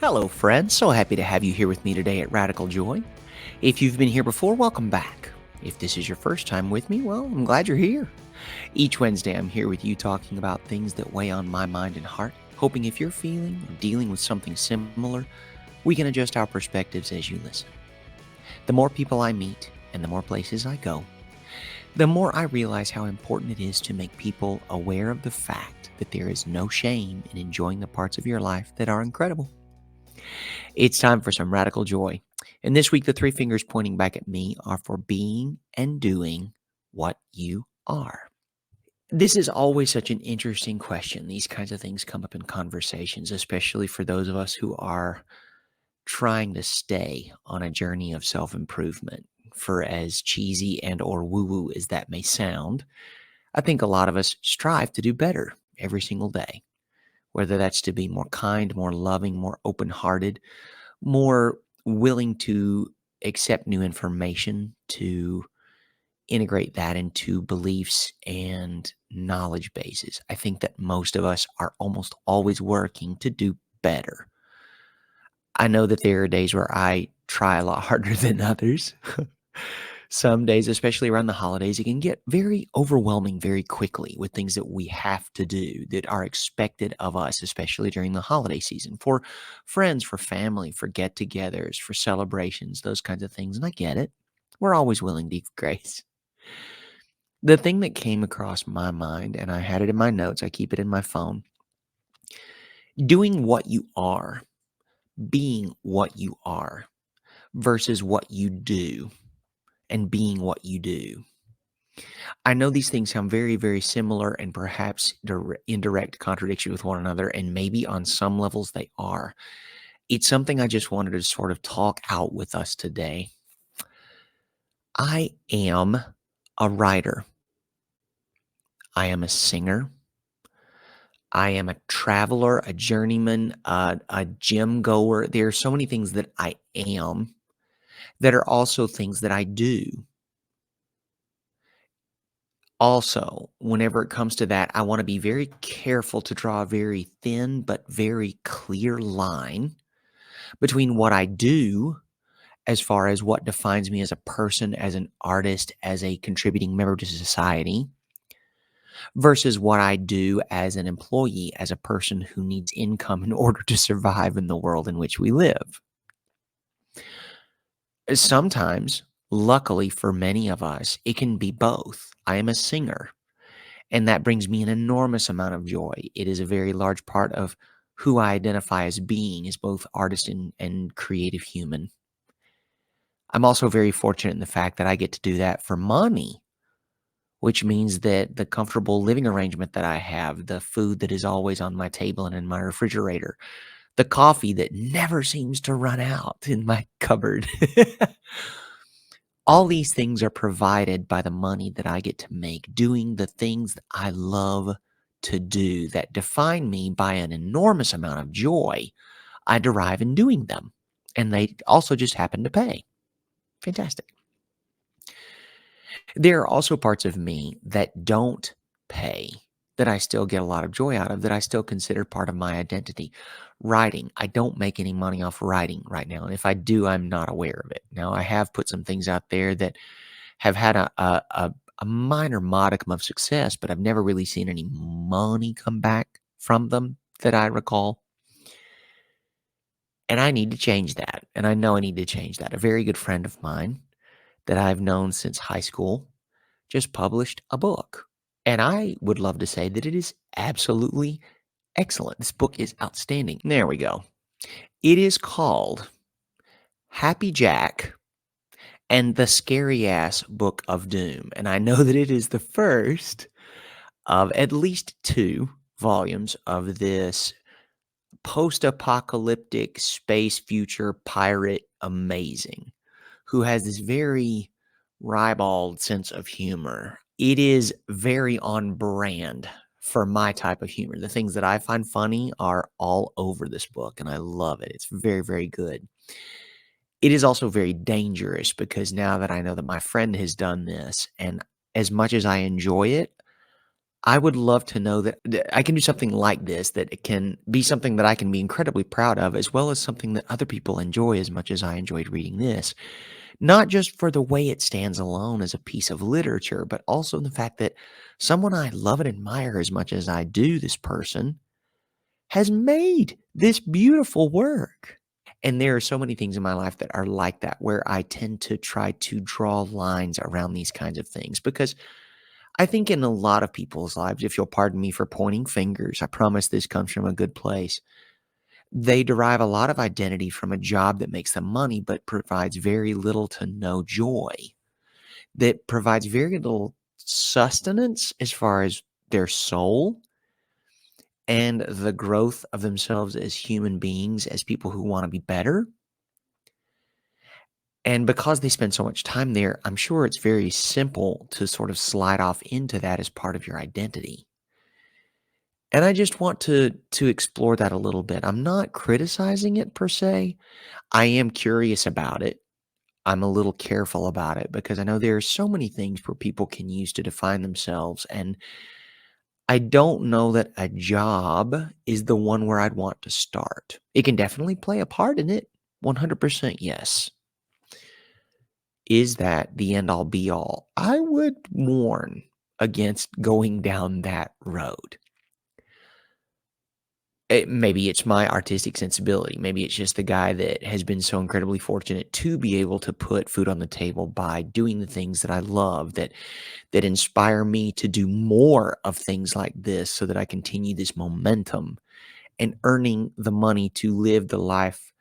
Hello, friends. So happy to have you here with me today at Radical Joy. If you've been here before, welcome back. If this is your first time with me, well, I'm glad you're here. Each Wednesday, I'm here with you talking about things that weigh on my mind and heart, hoping if you're feeling or dealing with something similar, we can adjust our perspectives as you listen. The more people I meet and the more places I go, the more I realize how important it is to make people aware of the fact that there is no shame in enjoying the parts of your life that are incredible. It's time for some radical joy. And this week, the three fingers pointing back at me are for being and doing what you are. This is always such an interesting question. These kinds of things come up in conversations, especially for those of us who are trying to stay on a journey of self-improvement. For as cheesy and or woo-woo as that may sound, I think a lot of us strive to do better every single day, whether that's to be more kind, more loving, more open-hearted, more willing to accept new information, to integrate that into beliefs and knowledge bases. I think that most of us are almost always working to do better. I know that there are days where I try a lot harder than others. Some days, especially around the holidays, it can get very overwhelming very quickly with things that we have to do that are expected of us, especially during the holiday season for friends, for family, for get togethers, for celebrations, those kinds of things. And I get it. We're always willing to give grace. The thing that came across my mind, and I had it in my notes, I keep it in my phone, doing what you are, being what you are versus what you do and being what you do. I know these things sound very, very similar and perhaps indirect contradiction with one another, and maybe on some levels they are. It's something I just wanted to sort of talk out with us today. I am a writer. I am a singer. I am a traveler, a journeyman, a gym goer. There are so many things that I am that are also things that I do. Also, whenever it comes to that, I wanna be very careful to draw a very thin but very clear line between what I do as far as what defines me as a person, as an artist, as a contributing member to society, versus what I do as an employee, as a person who needs income in order to survive in the world in which we live. Sometimes, luckily for many of us, it can be both. I am a singer. And that brings me an enormous amount of joy. It is a very large part of who I identify as being, as both artist and creative human. I'm also very fortunate in the fact that I get to do that for money, which means that the comfortable living arrangement that I have, the food that is always on my table and in my refrigerator, the coffee that never seems to run out in my cupboard. All these things are provided by the money that I get to make doing the things that I love to do that define me by an enormous amount of joy I derive in doing them. And they also just happen to pay. Fantastic. There are also parts of me that don't pay, that I still get a lot of joy out of, that I still consider part of my identity. Writing. I don't make any money off writing right now. And if I do, I'm not aware of it. Now, I have put some things out there that have had a minor modicum of success, but I've never really seen any money come back from them that I recall. And I need to change that. And I know I need to change that. A very good friend of mine that I've known since high school just published a book. And I would love to say that it is absolutely excellent. This book is outstanding. There we go. It is called Happy Jack and the Scary Ass Book of Doom. And I know that it is the first of at least two volumes of this post-apocalyptic space future pirate amazing who has this very ribald sense of humor. It is very on brand for my type of humor. The things that I find funny are all over this book, and I love it. It's very, very good. It is also very dangerous because now that I know that my friend has done this, and as much as I enjoy it, I would love to know that I can do something like this, that it can be something that I can be incredibly proud of, as well as something that other people enjoy as much as I enjoyed reading this. Not just for the way it stands alone as a piece of literature, but also the fact that someone I love and admire as much as I do this person has made this beautiful work. And there are so many things in my life that are like that, where I tend to try to draw lines around these kinds of things because I think in a lot of people's lives, if you'll pardon me for pointing fingers, I promise this comes from a good place. They derive a lot of identity from a job that makes them money, but provides very little to no joy, that provides very little sustenance as far as their soul and the growth of themselves as human beings, as people who want to be better. And because they spend so much time there, I'm sure it's very simple to sort of slide off into that as part of your identity. And I just want to explore that a little bit. I'm not criticizing it per se. I am curious about it. I'm a little careful about it because I know there are so many things where people can use to define themselves. And I don't know that a job is the one where I'd want to start. It can definitely play a part in it. 100% yes. Is that the end all be all? I would warn against going down that road. Maybe it's my artistic sensibility. Maybe it's just the guy that has been so incredibly fortunate to be able to put food on the table by doing the things that I love, that inspire me to do more of things like this so that I continue this momentum and earning the money to live the life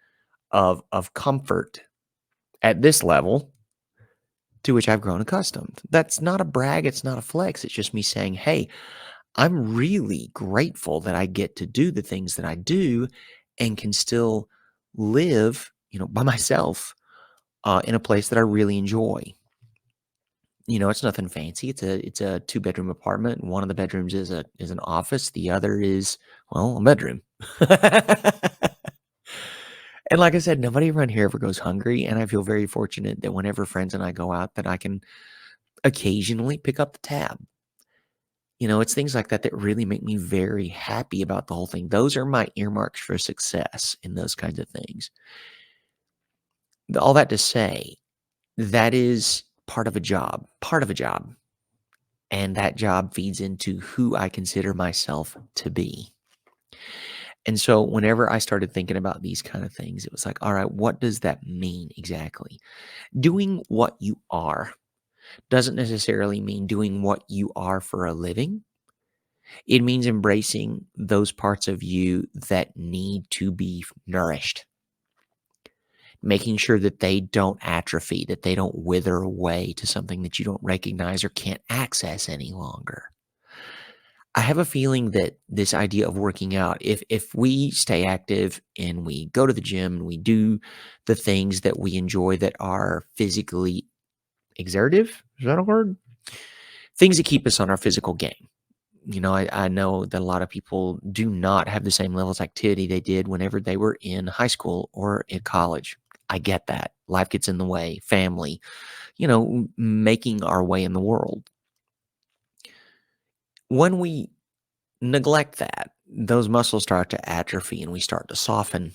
of comfort at this level to which I've grown accustomed. That's not a brag, it's not a flex. It's just me saying, "Hey, I'm really grateful that I get to do the things that I do and can still live, by myself, in a place that I really enjoy." It's nothing fancy. It's a two-bedroom apartment. One of the bedrooms is an office. The other is, well, a bedroom. And like I said, nobody around here ever goes hungry, and I feel very fortunate that whenever friends and I go out, that I can occasionally pick up the tab. It's things like that that really make me very happy about the whole thing. Those are my earmarks for success in those kinds of things. All that to say, that is part of a job. And that job feeds into who I consider myself to be. And so whenever I started thinking about these kind of things, it was like, all right, what does that mean exactly? Doing what you are doesn't necessarily mean doing what you are for a living. It means embracing those parts of you that need to be nourished, making sure that they don't atrophy, that they don't wither away to something that you don't recognize or can't access any longer. I have a feeling that this idea of working out, if we stay active and we go to the gym and we do the things that we enjoy that are physically exertive, is that a word? Things that keep us on our physical game. I know that a lot of people do not have the same levels of activity they did whenever they were in high school or in college. I get that. Life gets in the way, family, making our way in the world. When we neglect that, those muscles start to atrophy and we start to soften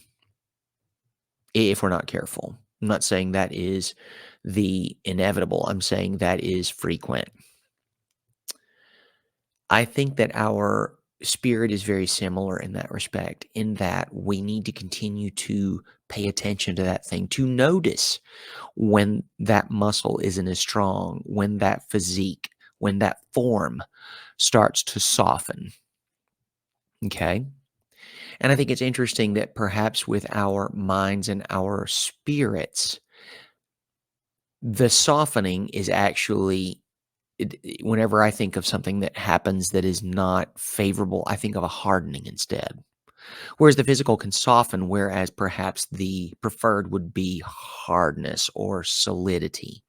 if we're not careful. I'm not saying that is the inevitable. I'm saying that is frequent. I think that our spirit is very similar in that respect, in that we need to continue to pay attention to that thing, to notice when that muscle isn't as strong, when that physique, when that form starts to soften. Okay. And I think it's interesting that perhaps with our minds and our spirits, the softening is actually, whenever I think of something that happens that is not favorable, I think of a hardening instead. Whereas the physical can soften, whereas perhaps the preferred would be hardness or solidity.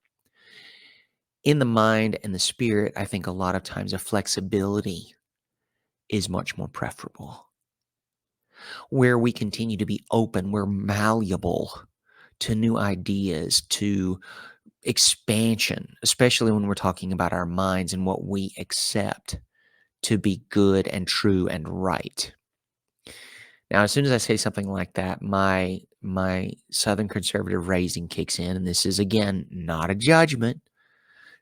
In the mind and the spirit, I think a lot of times a flexibility is much more preferable, where we continue to be open, we're malleable to new ideas, to expansion, especially when we're talking about our minds and what we accept to be good and true and right. Now, as soon as I say something like that, my Southern conservative raising kicks in, and this is again not a judgment.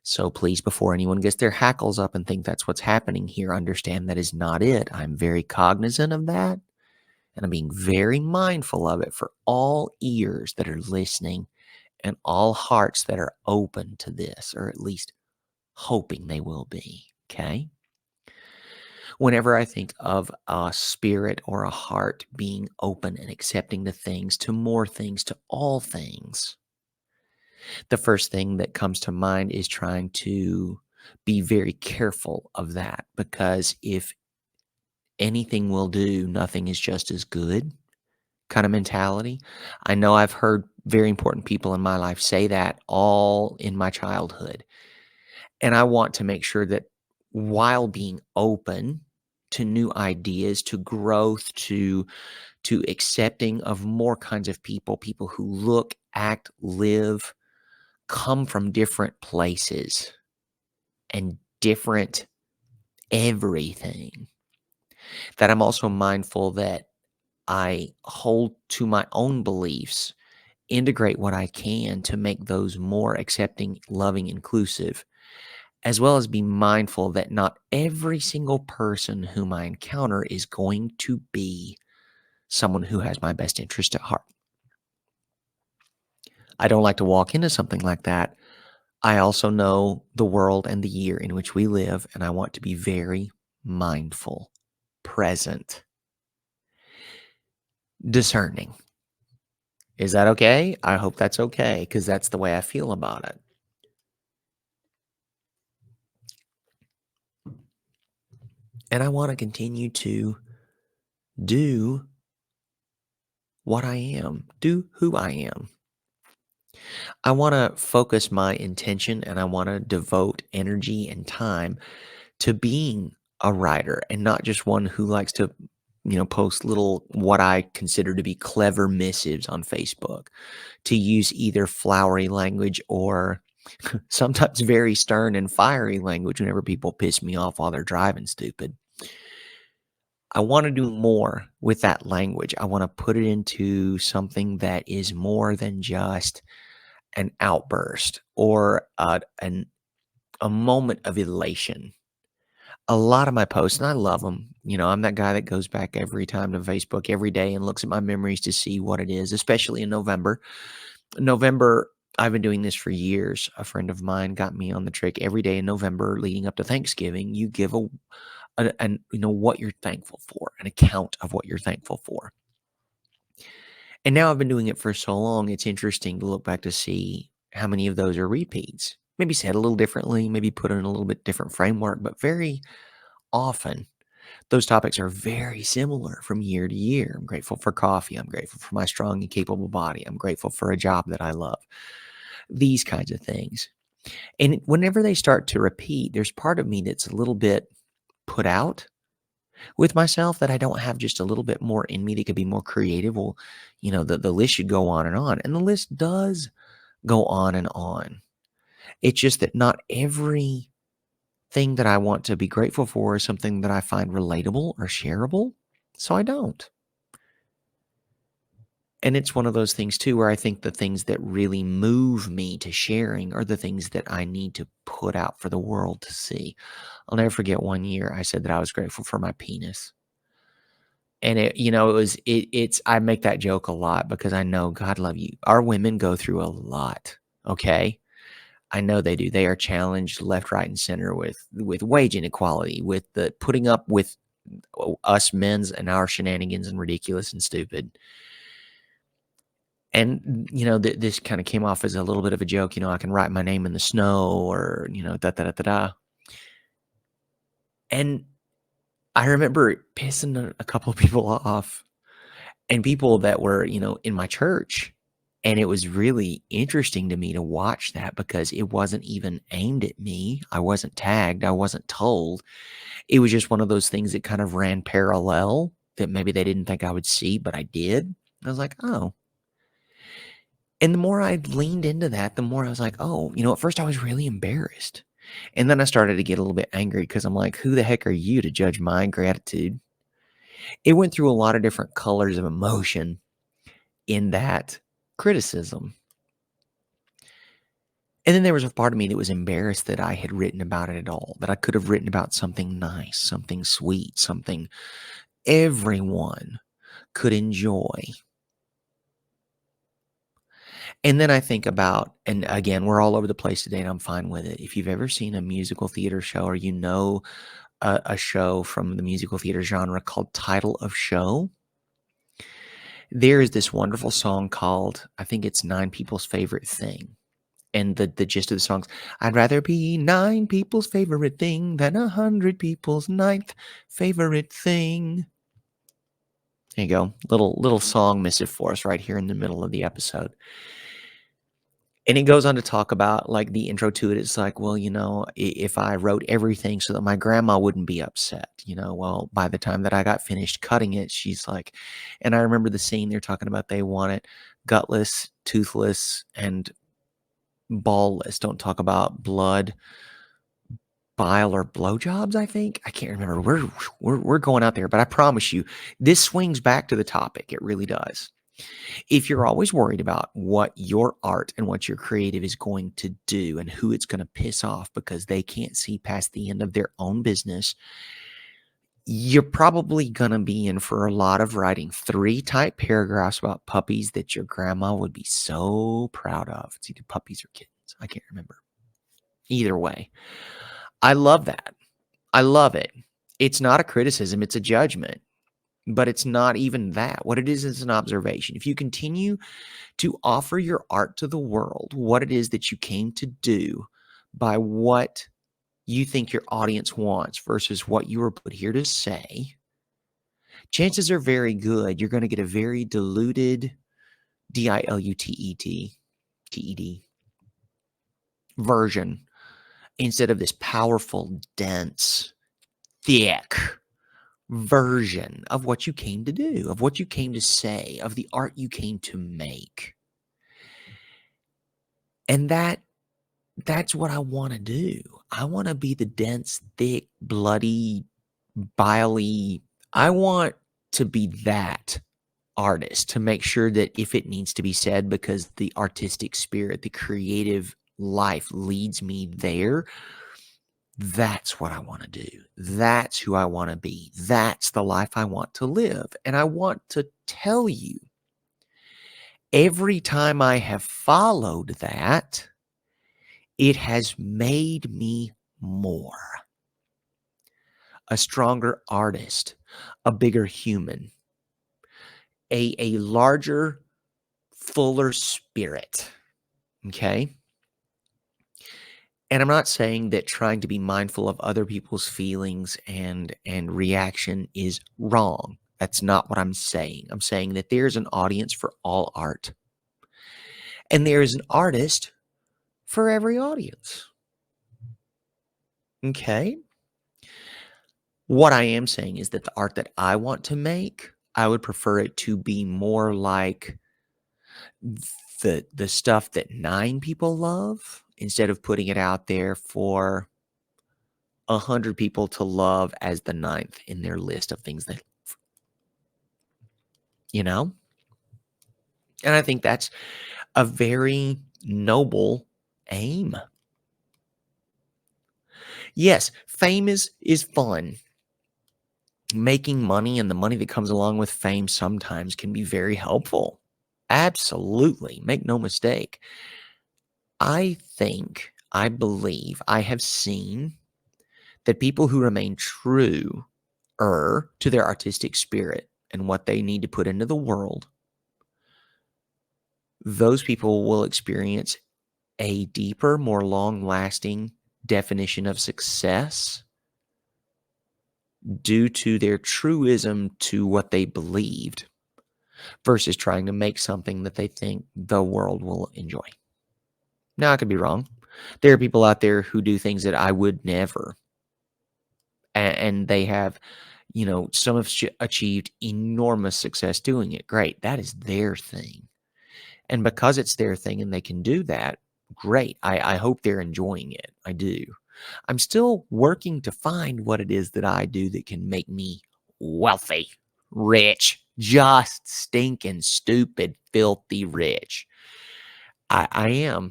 So please, before anyone gets their hackles up and think that's what's happening here, understand that is not it. I'm very cognizant of that, and I'm being very mindful of it for all ears that are listening and all hearts that are open to this, or at least hoping they will be. Okay? Whenever I think of a spirit or a heart being open and accepting to things, to more things, to all things, the first thing that comes to mind is trying to be very careful of that, because if anything will do, nothing is just as good kind of mentality. I know I've heard very important people in my life say that all in my childhood. And I want to make sure that while being open to new ideas, to growth, to accepting of more kinds of people, people who look, act, live, come from different places and different everything, that I'm also mindful that I hold to my own beliefs, integrate what I can to make those more accepting, loving, inclusive, as well as be mindful that not every single person whom I encounter is going to be someone who has my best interest at heart. I don't like to walk into something like that. I also know the world and the year in which we live, and I want to be very mindful, present, discerning. Is that okay? I hope that's okay, because that's the way I feel about it. And I want to continue to do what I am, do who I am. I want to focus my intention and I want to devote energy and time to being a writer and not just one who likes to, post little what I consider to be clever missives on Facebook, to use either flowery language or sometimes very stern and fiery language whenever people piss me off while they're driving stupid. I want to do more with that language. I want to put it into something that is more than just an outburst or a moment of elation. A lot of my posts, and I love them. I'm that guy that goes back every time to Facebook every day and looks at my memories to see what it is, especially in November. November, I've been doing this for years. A friend of mine got me on the trick. Every day in November leading up to Thanksgiving, you give what you're thankful for, an account of what you're thankful for. And now I've been doing it for so long, it's interesting to look back to see how many of those are repeats. Maybe said a little differently, maybe put in a little bit different framework, but very often those topics are very similar from year to year. I'm grateful for coffee. I'm grateful for my strong and capable body. I'm grateful for a job that I love. These kinds of things. And whenever they start to repeat, there's part of me that's a little bit put out with myself, that I don't have just a little bit more in me that could be more creative. Well, the list should go on. And the list does go on and on. It's just that not every thing that I want to be grateful for is something that I find relatable or shareable. So I don't. And it's one of those things too, where I think the things that really move me to sharing are the things that I need to put out for the world to see. I'll never forget one year I said that I was grateful for my penis. And I make that joke a lot because I know, God love you, our women go through a lot. Okay. I know they do. They are challenged left, right, and center with wage inequality, with the putting up with us men's and our shenanigans and ridiculous and stupid. And, this kind of came off as a little bit of a joke. I can write my name in the snow, or, da, da, da, da, da. And I remember pissing a couple of people off, and people that were, in my church. And it was really interesting to me to watch that, because it wasn't even aimed at me. I wasn't tagged. I wasn't told. It was just one of those things that kind of ran parallel that maybe they didn't think I would see, but I did. I was like, oh. And the more I leaned into that, the more I was like, oh, at first I was really embarrassed. And then I started to get a little bit angry because I'm like, who the heck are you to judge my gratitude? It went through a lot of different colors of emotion in that criticism. And then there was a part of me that was embarrassed that I had written about it at all, that I could have written about something nice, something sweet, something everyone could enjoy. And then I think about, and again, we're all over the place today and I'm fine with it. If you've ever seen a musical theater show or you know a show from the musical theater genre called Title of Show, there is this wonderful song called, I think it's Nine People's Favorite Thing. And the gist of the song's, I'd rather be 9 people's favorite thing than 100 people's ninth favorite thing. There you go. Little song missive for us right here in the middle of the episode. And it goes on to talk about, like, the intro to it. It's like, well, if I wrote everything so that my grandma wouldn't be upset, well, by the time that I got finished cutting it, she's like, and I remember the scene they're talking about, they want it gutless, toothless, and ballless. Don't talk about blood, bile, or blowjobs, I think. I can't remember. We're going out there, but I promise you, this swings back to the topic. It really does. If you're always worried about what your art and what your creative is going to do and who it's going to piss off because they can't see past the end of their own business, you're probably going to be in for a lot of writing 3 type paragraphs about puppies that your grandma would be so proud of. It's either puppies or kittens. I can't remember. Either way, I love that. I love it. It's not a criticism. It's a judgment. But it's not even that. What it is an observation. If you continue to offer your art to the world, what it is that you came to do by what you think your audience wants versus what you were put here to say, chances are very good you're going to get a very diluted, diluted version instead of this powerful, dense, thick version of what you came to do, of what you came to say, of the art you came to make. And that's what I want to do. I want to be the dense, thick, bloody, biley. I want to be that artist to make sure that if it needs to be said because the artistic spirit, the creative life leads me there, that's what I want to do. That's who I want to be. That's the life I want to live. And I want to tell you, every time I have followed that, it has made me more. A stronger artist, a bigger human, a larger, fuller spirit. Okay? And I'm not saying that trying to be mindful of other people's feelings and reaction is wrong. That's not what I'm saying. I'm saying that there's an audience for all art. And there is an artist for every audience. Okay? What I am saying is that the art that I want to make, I would prefer it to be more like the stuff that 9 people love instead of putting it out there for 100 people to love as the 9th in their list of things they love. You know? And I think that's a very noble aim. Yes, fame is fun. Making money and the money that comes along with fame sometimes can be very helpful. Absolutely. Make no mistake. I believe, I have seen that people who remain true to their artistic spirit and what they need to put into the world, those people will experience a deeper, more long-lasting definition of success due to their truism to what they believed versus trying to make something that they think the world will enjoy. Now, I could be wrong. There are people out there who do things that I would never. And they have, some have achieved enormous success doing it. Great. That is their thing. And because it's their thing and they can do that, great. I hope they're enjoying it. I do. I'm still working to find what it is that I do that can make me wealthy, rich, just stinking stupid, filthy rich. I am.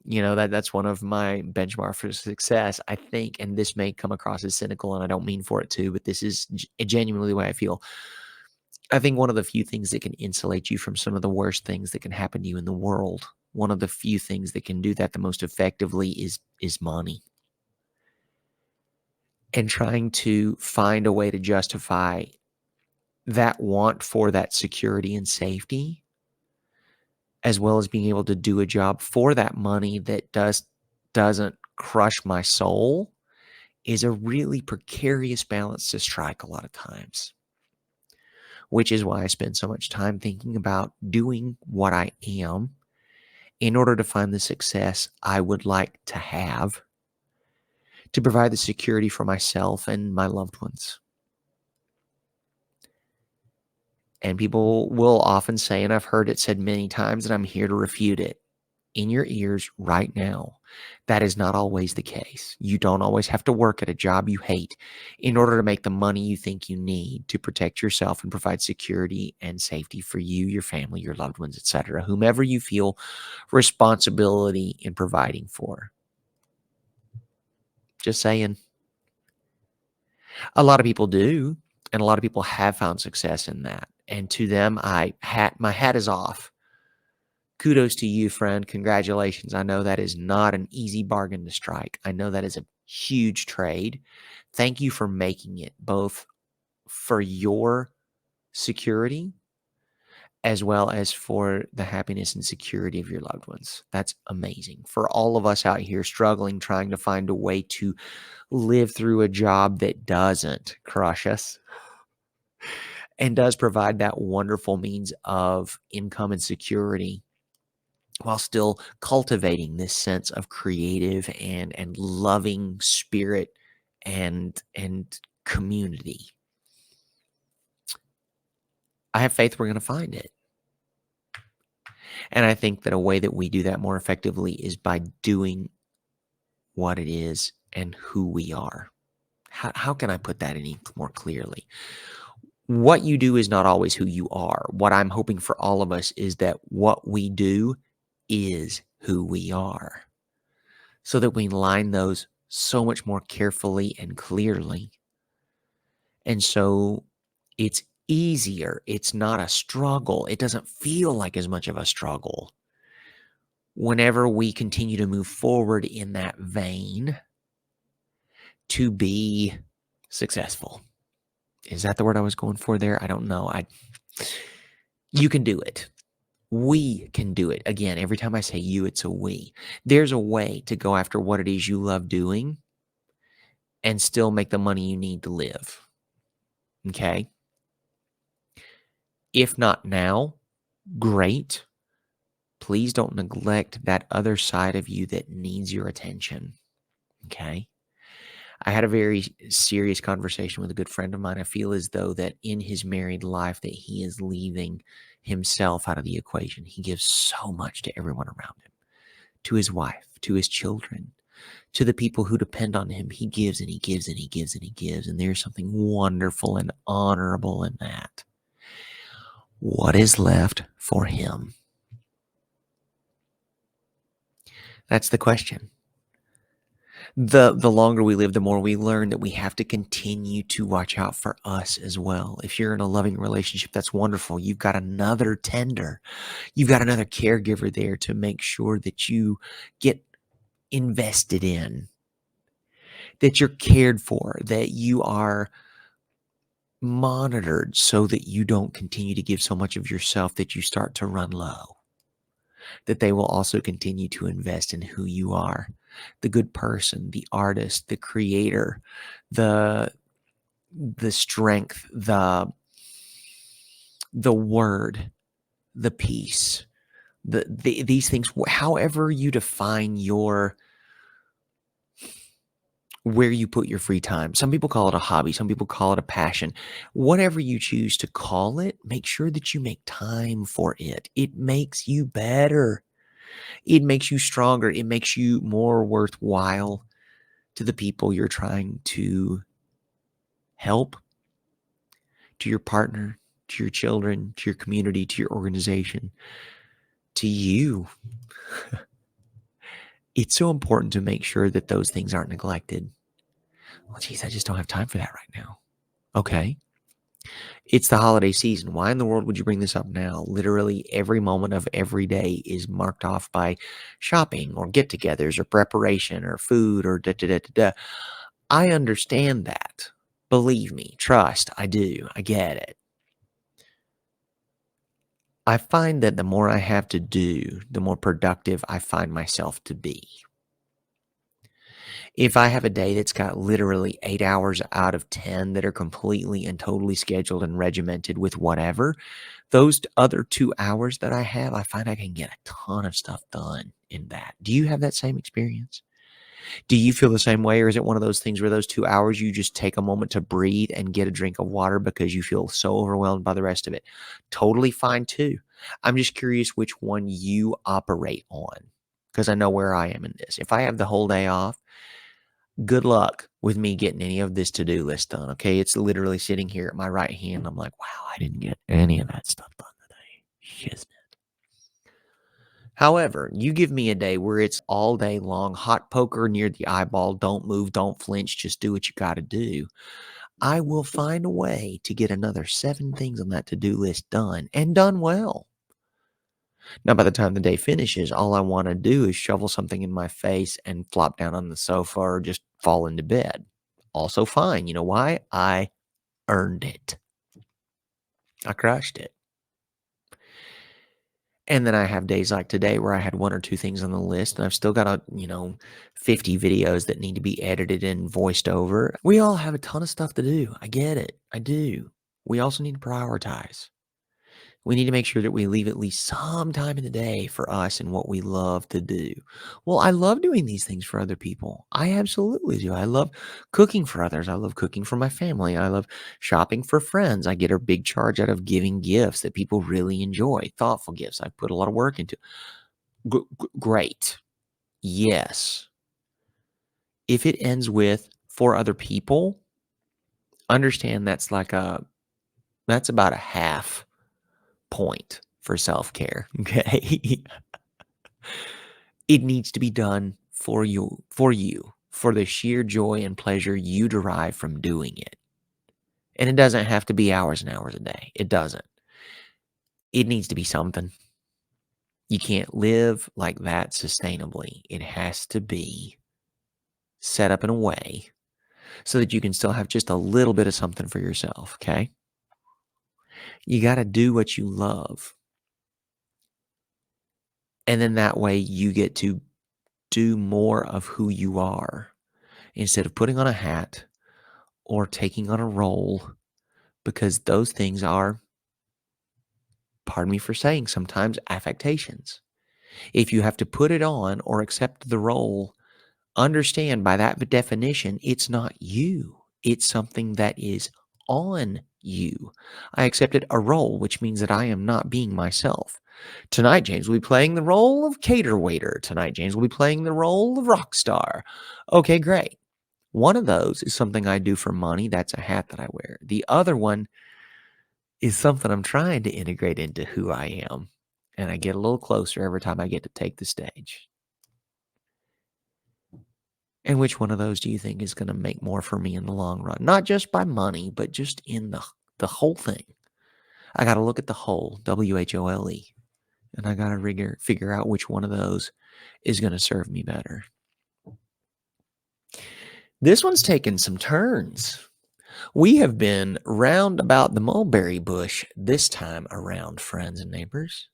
That's one of my benchmark for success, I think, and this may come across as cynical, and I don't mean for it to, but this is genuinely the way I feel. I think one of the few things that can insulate you from some of the worst things that can happen to you in the world, one of the few things that can do that the most effectively is money. And trying to find a way to justify that want for that security and safety, as well as being able to do a job for that money that doesn't crush my soul, is a really precarious balance to strike a lot of times, which is why I spend so much time thinking about doing what I am in order to find the success I would like to have to provide the security for myself and my loved ones. And people will often say, and I've heard it said many times, and I'm here to refute it in your ears right now. That is not always the case. You don't always have to work at a job you hate in order to make the money you think you need to protect yourself and provide security and safety for you, your family, your loved ones, etc., whomever you feel responsibility in providing for. Just saying. A lot of people do, and a lot of people have found success in that. And to them, my hat is off. Kudos to you, friend. Congratulations. I know that is not an easy bargain to strike. I know that is a huge trade. Thank you for making it, both for your security as well as for the happiness and security of your loved ones. That's amazing. For all of us out here struggling, trying to find a way to live through a job that doesn't crush us and does provide that wonderful means of income and security, while still cultivating this sense of creative and loving spirit and community. I have faith we're going to find it. And I think that a way that we do that more effectively is by doing what it is and who we are. How can I put that any more clearly? What you do is not always who you are. What I'm hoping for all of us is that what we do is who we are, so that we line those so much more carefully and clearly. And so it's easier. It's not a struggle. It doesn't feel like as much of a struggle whenever we continue to move forward in that vein to be successful. Is that the word I was going for there? I don't know. You can do it. We can do it. Again, every time I say you, it's a we. There's a way to go after what it is you love doing and still make the money you need to live. Okay? If not now, great. Please don't neglect that other side of you that needs your attention. Okay? I had a very serious conversation with a good friend of mine. I feel as though that in his married life that he is leaving himself out of the equation. He gives so much to everyone around him, to his wife, to his children, to the people who depend on him. He gives and he gives and he gives and he gives. And there's something wonderful and honorable in that. What is left for him? That's the question. The longer we live, the more we learn that we have to continue to watch out for us as well. If you're in a loving relationship, that's wonderful. You've got another tender. You've got another caregiver there to make sure that you get invested in, that you're cared for, that you are monitored so that you don't continue to give so much of yourself that you start to run low. That they will also continue to invest in who you are, the good person, the artist, the creator, the strength, the word, the peace, these things, however you define where you put your free time. Some people call it a hobby. Some people call it a passion. Whatever you choose to call it, make sure that you make time for it. It makes you better. It makes you stronger. It makes you more worthwhile to the people you're trying to help, to your partner, to your children, to your community, to your organization, to you. It's so important to make sure that those things aren't neglected. Well, geez, I just don't have time for that right now. Okay. It's the holiday season. Why in the world would you bring this up now? Literally every moment of every day is marked off by shopping or get togethers or preparation or food or da da da da da. I understand that. Believe me, trust, I do. I get it. I find that the more I have to do, the more productive I find myself to be. If I have a day that's got literally 8 hours out of 10 that are completely and totally scheduled and regimented with whatever, those other 2 hours that I have, I find I can get a ton of stuff done in that. Do you have that same experience? Do you feel the same way, or is it one of those things where those 2 hours you just take a moment to breathe and get a drink of water because you feel so overwhelmed by the rest of it? Totally fine too. I'm just curious which one you operate on, because I know where I am in this. If I have the whole day off, good luck with me getting any of this to-do list done, okay? It's literally sitting here at my right hand. I'm like, wow, I didn't get any of that stuff done today. Shiznit. However, you give me a day where it's all day long, hot poker near the eyeball, don't move, don't flinch, just do what you got to do. I will find a way to get another 7 things on that to-do list done and done well. Now, by the time the day finishes, all I want to do is shovel something in my face and flop down on the sofa or just fall into bed. Also fine. You know why? I earned it. I crushed it. And then I have days like today where I had 1 or 2 things on the list, and I've still got 50 videos that need to be edited and voiced over. We all have a ton of stuff to do. I get it. I do. We also need to prioritize. We need to make sure that we leave at least some time in the day for us and what we love to do. Well, I love doing these things for other people. I absolutely do. I love cooking for others. I love cooking for my family. I love shopping for friends. I get a big charge out of giving gifts that people really enjoy, thoughtful gifts I put a lot of work into. Great. Yes. If it ends with for other people, understand that's about a half point for self-care. Okay. It needs to be done for the sheer joy and pleasure you derive from doing it. And it doesn't have to be hours and hours a day. It doesn't. It needs to be something. You can't live like that sustainably. It has to be set up in a way so that you can still have just a little bit of something for yourself, okay? You got to do what you love. And then that way you get to do more of who you are instead of putting on a hat or taking on a role, because those things are, pardon me for saying, sometimes affectations. If you have to put it on or accept the role, understand by that definition, it's not you. It's something that is on you. I accepted a role, which means that I am not being myself. Tonight, James will be playing the role of cater waiter. Tonight, James will be playing the role of rock star. Okay, great. One of those is something I do for money. That's a hat that I wear. The other one is something I'm trying to integrate into who I am. And I get a little closer every time I get to take the stage. And which one of those do you think is going to make more for me in the long run? Not just by money, but just in the whole thing. I got to look at the whole, WHOLE, and I got to figure out which one of those is going to serve me better. This one's taken some turns. We have been round about the mulberry bush this time around, friends and neighbors.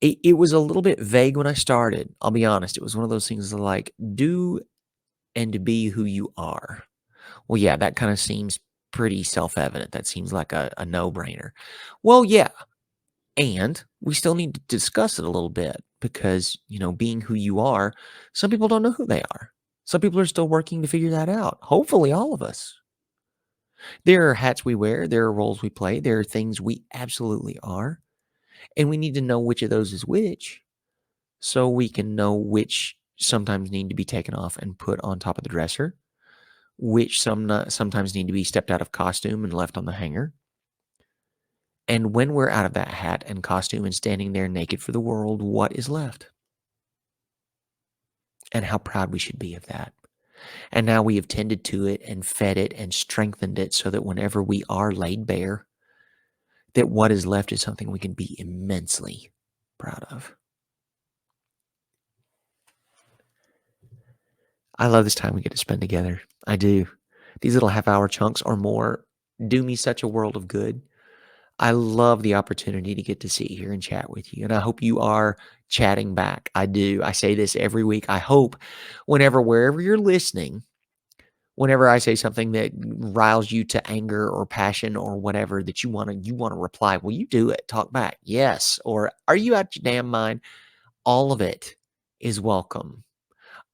It was a little bit vague when I started. I'll be honest. It was one of those things like, do and be who you are. Well, yeah, that kind of seems pretty self-evident. That seems like a no-brainer. Well, yeah. And we still need to discuss it a little bit because, being who you are, some people don't know who they are. Some people are still working to figure that out. Hopefully all of us. There are hats we wear. There are roles we play. There are things we absolutely are. And we need to know which of those is which so we can know which sometimes need to be taken off and put on top of the dresser, which sometimes need to be stepped out of costume and left on the hanger. And when we're out of that hat and costume and standing there naked for the world, what is left? And how proud we should be of that. And now we have tended to it and fed it and strengthened it so that whenever we are laid bare, that what is left is something we can be immensely proud of. I love this time we get to spend together. I do. These little half-hour chunks or more do me such a world of good. I love the opportunity to get to sit here and chat with you, and I hope you are chatting back. I do. I say this every week. I hope wherever you're listening, whenever I say something that riles you to anger or passion or whatever, that you want to reply, well, you do it. Talk back. Yes. Or are you out your damn mind? All of it is welcome.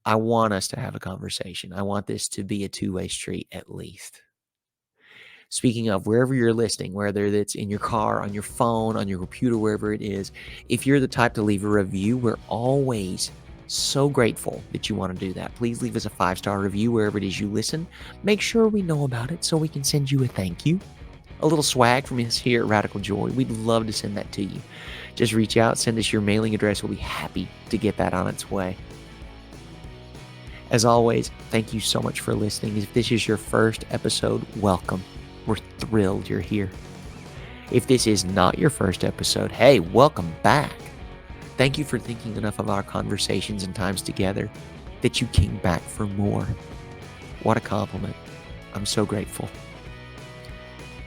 I want us to have a conversation. I want this to be a two-way street at least. Speaking of, wherever you're listening, whether it's in your car, on your phone, on your computer, wherever it is, if you're the type to leave a review, we're always so grateful that you want to do that. Please leave us a 5-star review wherever it is you listen. Make sure we know about it so we can send you a thank you. A little swag from us here at Radical Joy. We'd love to send that to you. Just reach out, send us your mailing address. We'll be happy to get that on its way. As always, thank you so much for listening. If this is your first episode, welcome. We're thrilled you're here. If this is not your first episode, hey, welcome back. Thank you for thinking enough of our conversations and times together that you came back for more. What a compliment. I'm so grateful.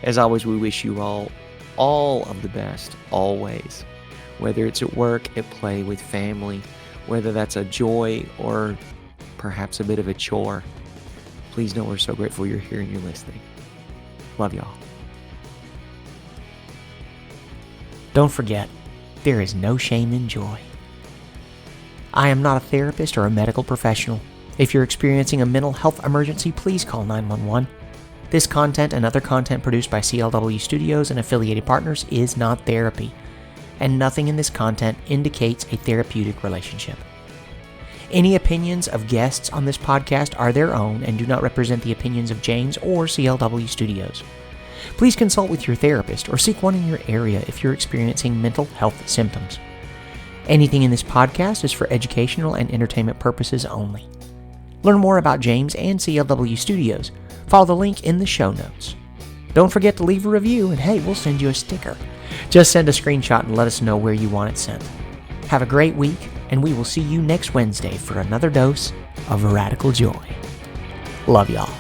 As always, we wish you all of the best, always. Whether it's at work, at play, with family, whether that's a joy or perhaps a bit of a chore. Please know we're so grateful you're here and you're listening. Love y'all. Don't forget, there is no shame in joy. I am not a therapist or a medical professional. If you're experiencing a mental health emergency, please call 911. This content and other content produced by CLW Studios and affiliated partners is not therapy, and nothing in this content indicates a therapeutic relationship. Any opinions of guests on this podcast are their own and do not represent the opinions of James or CLW Studios. Please consult with your therapist or seek one in your area if you're experiencing mental health symptoms. Anything in this podcast is for educational and entertainment purposes only. Learn more about James and CLW Studios. Follow the link in the show notes. Don't forget to leave a review, and hey, we'll send you a sticker. Just send a screenshot and let us know where you want it sent. Have a great week, and we will see you next Wednesday for another dose of Radical Joy. Love y'all.